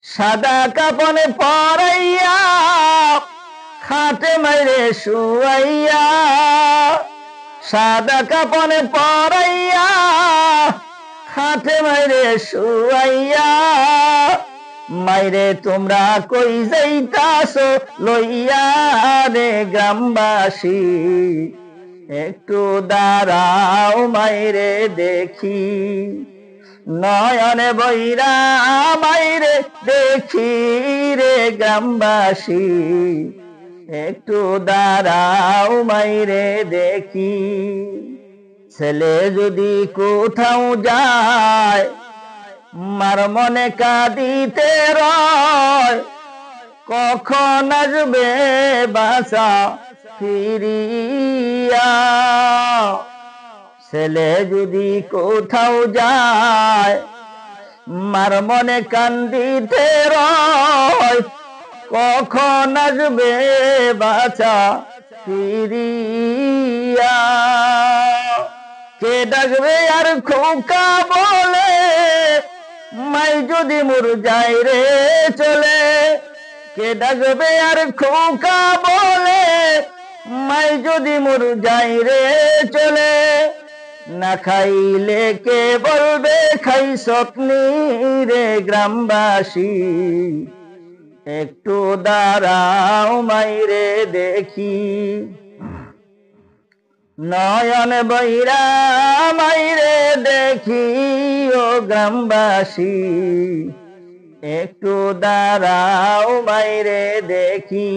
সাদা কাপনে পরাইয়া খাটে মাইরে শুয়াইয়া, সাদা কাপনে পরাইয়া খাটে মাইরে শুয়াইয়া, মাইরে তোমরা কই যাইতাছো লইয়া রে গ্রামবাসী, একটু দাঁড়াও মাইরে দেখি, নয়নে বইরা মাইরে দেখি রে গ্রামবাসী, একটু দাঁড়াও মাইরে দেখি। ছেলে যদি কোথাও যায় মার মনে কাঁদিতে রয়, কখন আসবে বাসা ফিরিয়া। ছেলে যদি কোথাও যায় মার মনে কান্দিতে রয়, কখন আসবে বাসা ফিরিয়া। কে ডাকবে আর খোকা বলে, মাই যদি মোর যাই রে চলে। কে ডাকবে আর খোকা বলে, মাই যদি মোর যাই রে চলে। না খাইলে কে বলবে খাই স্বপ্নি রে গ্রামবাসী, একটু দাঁড়াও মাইরে দেখি, নয়ন বইরা মাইরে দেখি ও গ্রামবাসী, একটু দাঁড়াও মাইরে দেখি।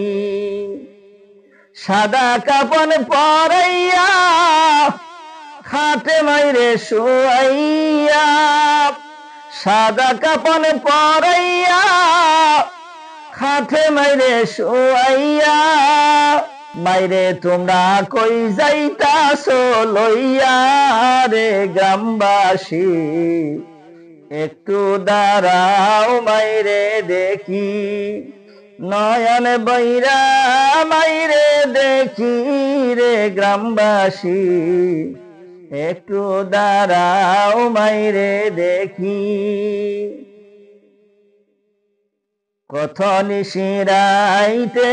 সাদা কাপন পরাইয়া খাটে মাইরে শুয়াইয়া, সাদা কাপন পরাইয়া খাটে মাইরে শুয়াইয়া, মাইরে তোমরা কই যাইতাছো লইয়া রে গ্রামবাসী, একটু দাঁড়াও মাইরে দেখি, নয়ন বইরা মাইরে দেখি রে গ্রামবাসী, একটু দাঁড়াও মাইরে দেখি। কত নিশিরাইতে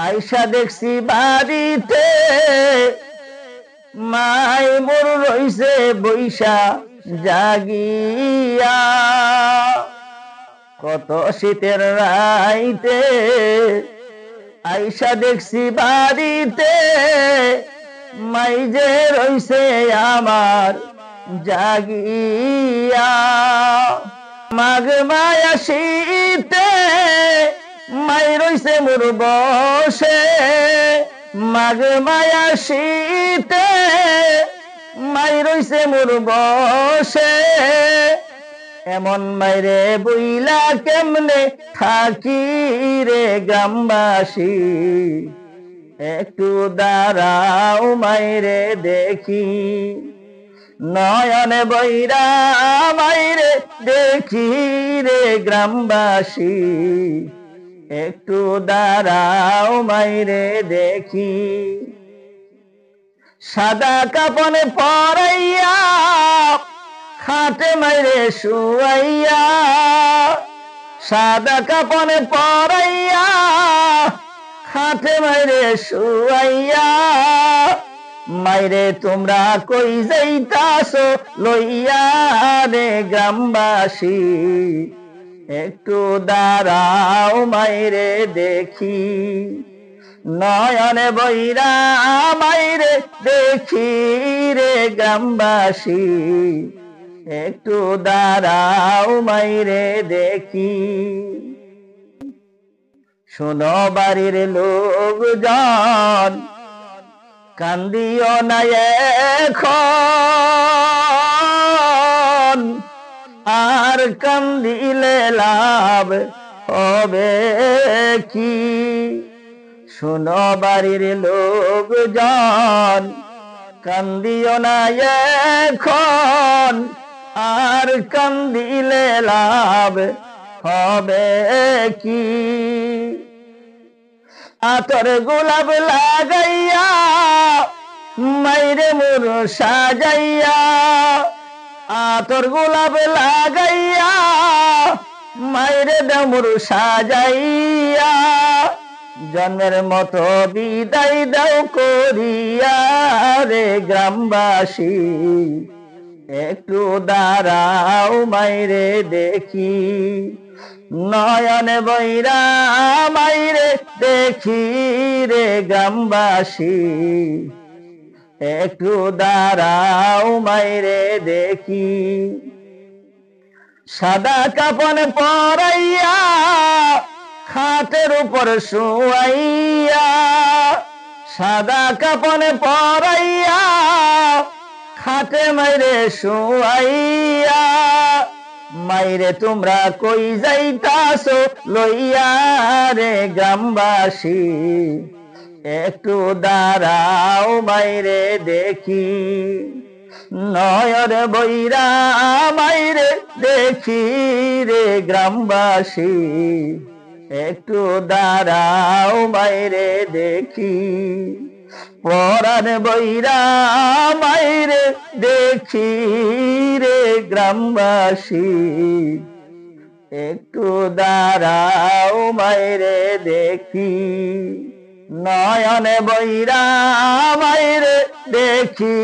আইসা দেখছি বাড়িতে, মাই মোর রইছে বৈশা জাগিয়া। কত শীতের রাইতে আইসা দেখছি বাড়িতে, মাই যে রইছে আমার জাগিয়া। মাঘ মায়া শীতে মাই রইছে মোর বসে, মাঘ মায়া শীতে মাই রইছে মোর বসে। এমন মাইরে বইলা কেমনে থাকি রে গ্রামবাসী, একটু দাঁড়াও মাইরে দেখি, নয়নে বইরা মাইরে দেখি রে গ্রামবাসী, একটু দাঁড়াও মাইরে দেখি। সাদা কাপনে পরাইয়া খাটে মাইরে শুয়াইয়া, সাদা কাপনে পরাইয়া খাটে মাইরে শুয়াইয়া, মাইরে তোমরা কই যাইতাছো লইয়া রে গ্রামবাসী, একটু দাঁড়াও মাইরে দেখি, নয়নে বইরা মাইরে দেখি রে গ্রামবাসী, একটু দাঁড়াও মাইরে দেখি। শোনো বাড়ির লোকজন কান্দিও না এখন, আর কান্দিলে লাভ হবে কি। শোনো বাড়ির লোকজন কান্দিও না এখন, আর কান্দিলে লাভ হবে কি। আতর গোলাপ লাগাইয়া মাইরে মোর সাজাইয়া, আতর গোলাপ লাগাইয়া ডমরু সাজাইয়া জন্মের মতো বিদায় দাও করিয়া রে গ্রামবাসী একটু দাঁড়াও মাইরে দেখি নয়নে বৈরা মাইরে দেখি রে গ্রামবাসী একটু দাঁড়াও মাইরে দেখি সাদা কাপন পরাইয়া খাটের উপর শুয়াইয়া সাদা কাপন পরাইয়া খাটে মাইরে শুয়াইয়া মাইরে তোমরা কই যাইতাছো লইয়া রে গ্রামবাসী একটু দাঁড়াও মাইরে দেখি নয়ন বৈরা মাইরে দেখি রে গ্রামবাসী একটু দাঁড়াও মাইরে দেখি পরাণ বৈরা মাইরে দেখি রে গ্রামবাসী একটু দাঁড়াও মাইরে দেখি নয়নে বৈরা মাইরে দেখি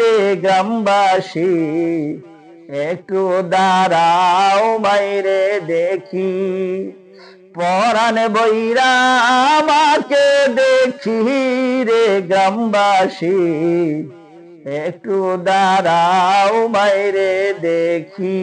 রে গ্রামবাসী একটু দাঁড়াও মাইরে দেখি পরাণ বৈরা আমাকে দেখি রে গ্রামবাসী একটু দাঁড়াও মাইরে দেখি।